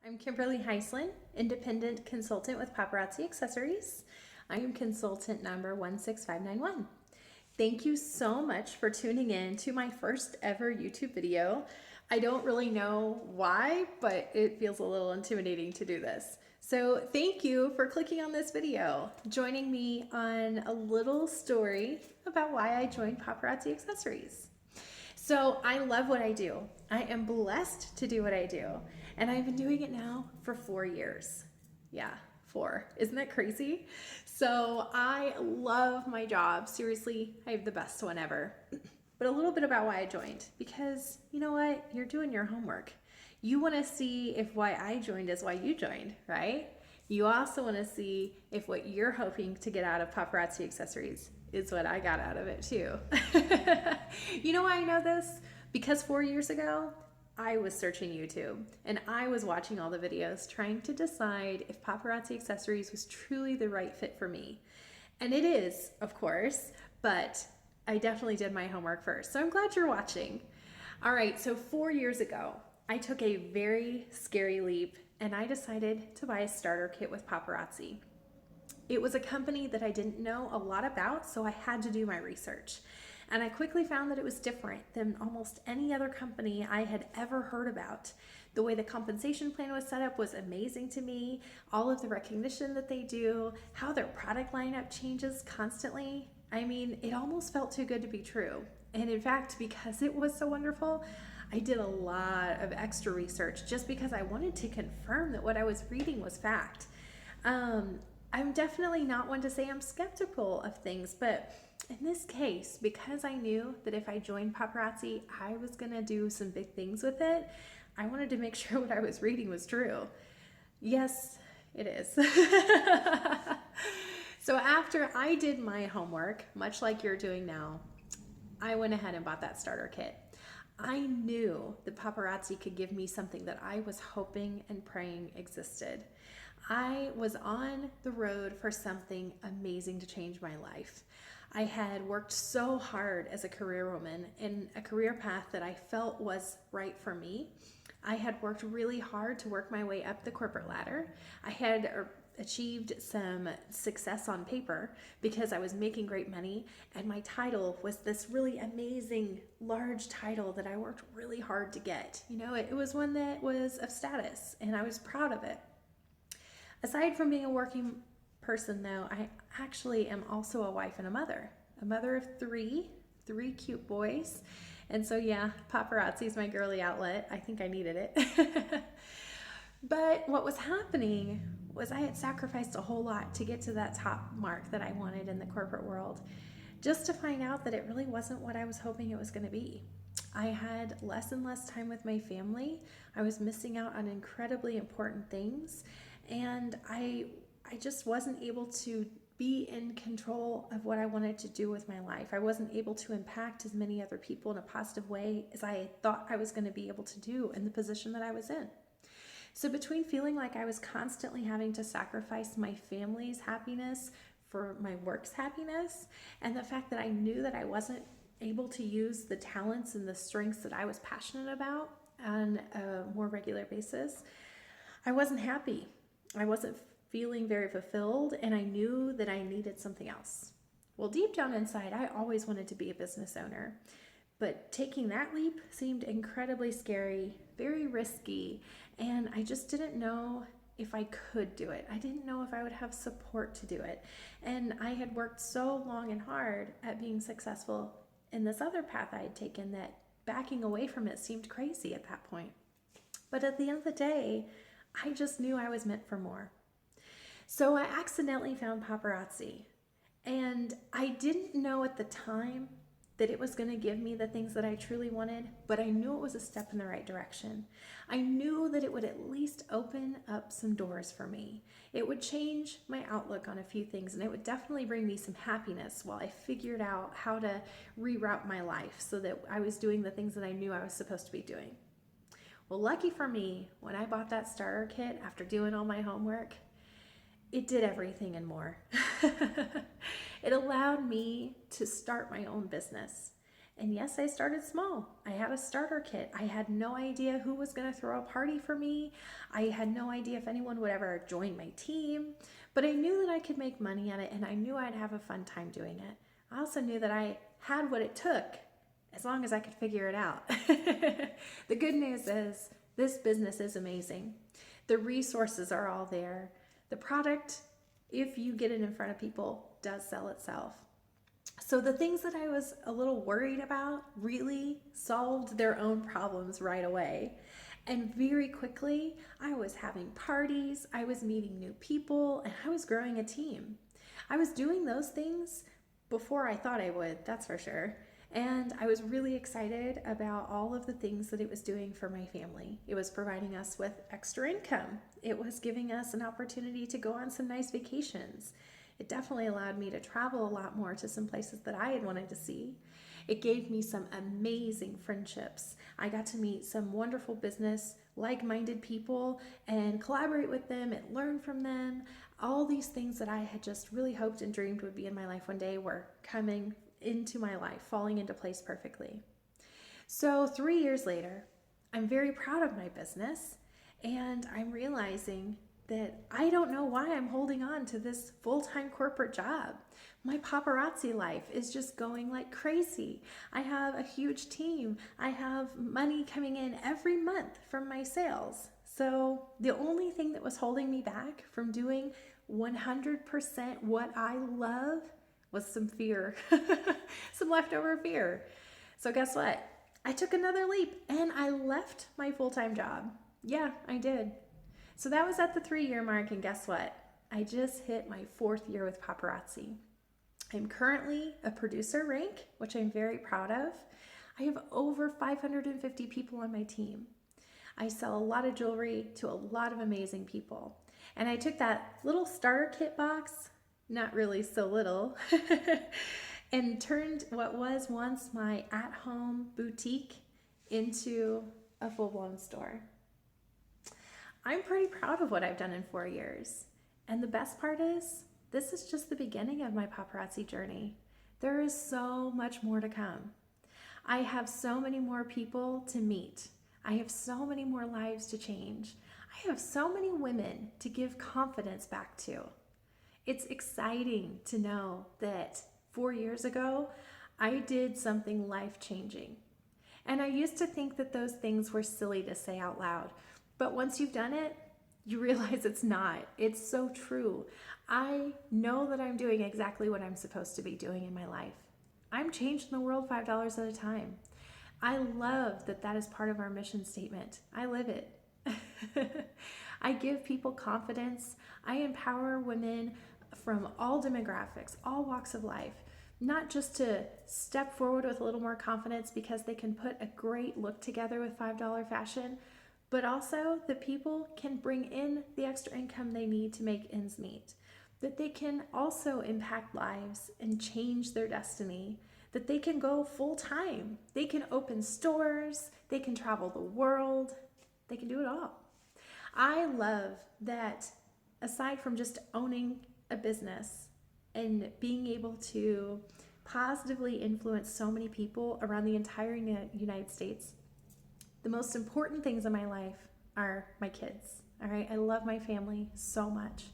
I'm Kimberly Heislin, independent consultant with Paparazzi Accessories. I am consultant number 16591. Thank you so much for tuning in to my first ever YouTube video. I don't really know why, but it feels a little intimidating to do this. So thank you for clicking on this video, joining me on a little story about why I joined Paparazzi Accessories. So I love what I do. I am blessed to do what I do. And I've been doing it now for 4 years. Yeah, 4. Isn't that crazy? So I love my job. Seriously, I have the best one ever. But a little bit about why I joined. Because you know what? You're doing your homework. You want to see if why I joined is why you joined, right? You also want to see if what you're hoping to get out of Paparazzi Accessories is what I got out of it too. You know why I know this? Because 4 years ago, I was searching YouTube and I was watching all the videos trying to decide if Paparazzi Accessories was truly the right fit for me. And it is, of course, but I definitely did my homework first. So I'm glad you're watching. All right, so 4 years ago, I took a very scary leap and I decided to buy a starter kit with Paparazzi. It was a company that I didn't know a lot about, so I had to do my research. And I quickly found that it was different than almost any other company I had ever heard about. The way the compensation plan was set up was amazing to me. All of the recognition that they do, how their product lineup changes constantly. I mean, it almost felt too good to be true. And in fact, because it was so wonderful, I did a lot of extra research just because I wanted to confirm that what I was reading was fact. I'm definitely not one to say I'm skeptical of things, but in this case, because I knew that if I joined Paparazzi, I was gonna do some big things with it, I wanted to make sure what I was reading was true. Yes, it is. So after I did my homework, much like you're doing now, I went ahead and bought that starter kit. I knew that Paparazzi could give me something that I was hoping and praying existed. I was on the road for something amazing to change my life. I had worked so hard as a career woman in a career path that I felt was right for me. I had worked really hard to work my way up the corporate ladder. I had achieved some success on paper because I was making great money, and my title was this really amazing large title that I worked really hard to get. You know, it was one that was of status and I was proud of it. Aside from being a working person though, I actually am also a wife and a mother of three cute boys. And so yeah, Paparazzi is my girly outlet. I think I needed it. But what was happening was I had sacrificed a whole lot to get to that top mark that I wanted in the corporate world, just to find out that it really wasn't what I was hoping it was going to be. I had less and less time with my family. I was missing out on incredibly important things, and I just wasn't able to be in control of what I wanted to do with my life. I wasn't able to impact as many other people in a positive way as I thought I was going to be able to do in the position that I was in. So between feeling like I was constantly having to sacrifice my family's happiness for my work's happiness, and the fact that I knew that I wasn't able to use the talents and the strengths that I was passionate about on a more regular basis, I wasn't happy. I wasn't feeling very fulfilled, and I knew that I needed something else. Well, deep down inside, I always wanted to be a business owner, but taking that leap seemed incredibly scary, very risky, and I just didn't know if I could do it. I didn't know if I would have support to do it. And I had worked so long and hard at being successful in this other path I had taken that backing away from it seemed crazy at that point. But at the end of the day, I just knew I was meant for more. So I accidentally found Paparazzi, and I didn't know at the time that it was going to give me the things that I truly wanted, but I knew it was a step in the right direction. I knew that it would at least open up some doors for me. It would change my outlook on a few things, and it would definitely bring me some happiness while I figured out how to reroute my life so that I was doing the things that I knew I was supposed to be doing. Well, lucky for me, when I bought that starter kit after doing all my homework, it did everything and more. It allowed me to start my own business. And yes, I started small. I had a starter kit. I had no idea who was going to throw a party for me. I had no idea if anyone would ever join my team, but I knew that I could make money at it, and I knew I'd have a fun time doing it. I also knew that I had what it took as long as I could figure it out. The good news is this business is amazing. The resources are all there. The product, if you get it in front of people, does sell itself. So the things that I was a little worried about really solved their own problems right away. And very quickly, I was having parties, I was meeting new people, and I was growing a team. I was doing those things before I thought I would, that's for sure. And I was really excited about all of the things that it was doing for my family. It was providing us with extra income. It was giving us an opportunity to go on some nice vacations. It definitely allowed me to travel a lot more to some places that I had wanted to see. It gave me some amazing friendships. I got to meet some wonderful business, like-minded people and collaborate with them and learn from them. All these things that I had just really hoped and dreamed would be in my life one day were coming into my life, falling into place perfectly. So 3 years later, I'm very proud of my business, and I'm realizing that I don't know why I'm holding on to this full-time corporate job. My paparazzi life is just going like crazy. I have a huge team. I have money coming in every month from my sales. So the only thing that was holding me back from doing 100% what I love was some fear, some leftover fear. So guess what? I took another leap and I left my full-time job. Yeah, I did. So that was at the 3-year mark, and guess what? I just hit my 4th year with Paparazzi. I'm currently a producer rank, which I'm very proud of. I have over 550 people on my team. I sell a lot of jewelry to a lot of amazing people. And I took that little starter kit box, not really so little, and turned what was once my at-home boutique into a full-blown store. I'm pretty proud of what I've done in 4 years. And the best part is, this is just the beginning of my paparazzi journey. There is so much more to come. I have so many more people to meet. I have so many more lives to change. I have so many women to give confidence back to. It's exciting to know that 4 years ago, I did something life-changing. And I used to think that those things were silly to say out loud. But once you've done it, you realize it's not. It's so true. I know that I'm doing exactly what I'm supposed to be doing in my life. I'm changing the world $5 at a time. I love that that is part of our mission statement. I live it. I give people confidence. I empower women from all demographics, all walks of life, not just to step forward with a little more confidence because they can put a great look together with $5 fashion, but also that people can bring in the extra income they need to make ends meet, that they can also impact lives and change their destiny, that they can go full time, they can open stores, they can travel the world, they can do it all. I love that aside from just owning a business and being able to positively influence so many people around the entire United States, the most important things in my life are my kids. All right, I love my family so much.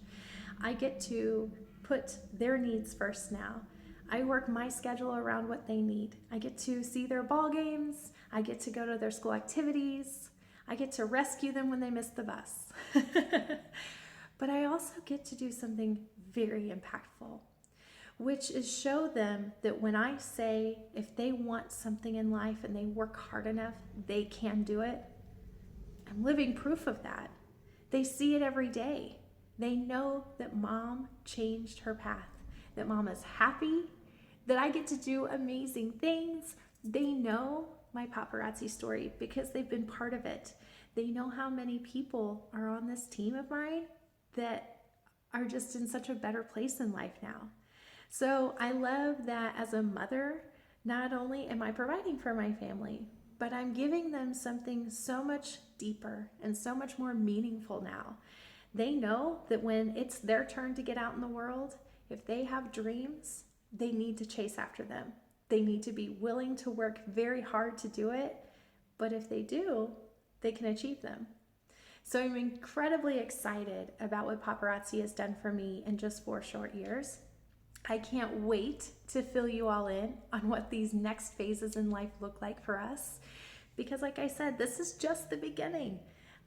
I get to put their needs first now. I work my schedule around what they need. I get to see their ball games. I get to go to their school activities. I get to rescue them when they miss the bus. But I also get to do something very impactful, which is show them that when I say if they want something in life and they work hard enough, they can do it. I'm living proof of that. They see it every day. They know that mom changed her path, that mom is happy, that I get to do amazing things. They know my paparazzi story because they've been part of it. They know how many people are on this team of mine that are just in such a better place in life now. So I love that as a mother, not only am I providing for my family, but I'm giving them something so much deeper and so much more meaningful now. They know that when it's their turn to get out in the world, if they have dreams, they need to chase after them. They need to be willing to work very hard to do it, but if they do, they can achieve them. So I'm incredibly excited about what Paparazzi has done for me in just 4 short years. I can't wait to fill you all in on what these next phases in life look like for us. Because like I said, this is just the beginning.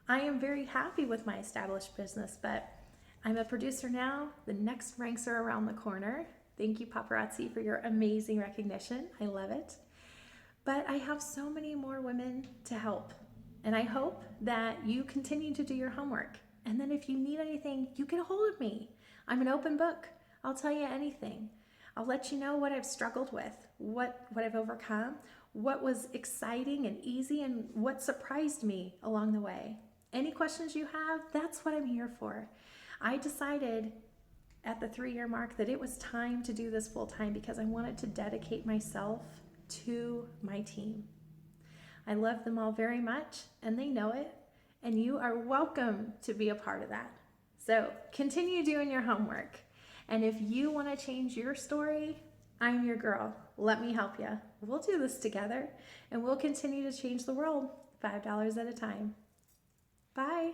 I am very happy with my established business, but I'm a producer now. The next ranks are around the corner. Thank you, Paparazzi, for your amazing recognition. I love it. But I have so many more women to help. And I hope that you continue to do your homework. And then if you need anything, you get a hold of me. I'm an open book. I'll tell you anything. I'll let you know what I've struggled with, what I've overcome, what was exciting and easy, and what surprised me along the way. Any questions you have, that's what I'm here for. I decided at the 3-year mark that it was time to do this full time because I wanted to dedicate myself to my team. I love them all very much, and they know it, and you are welcome to be a part of that. So continue doing your homework. And if you want to change your story, I'm your girl. Let me help you. We'll do this together, and we'll continue to change the world $5 at a time. Bye.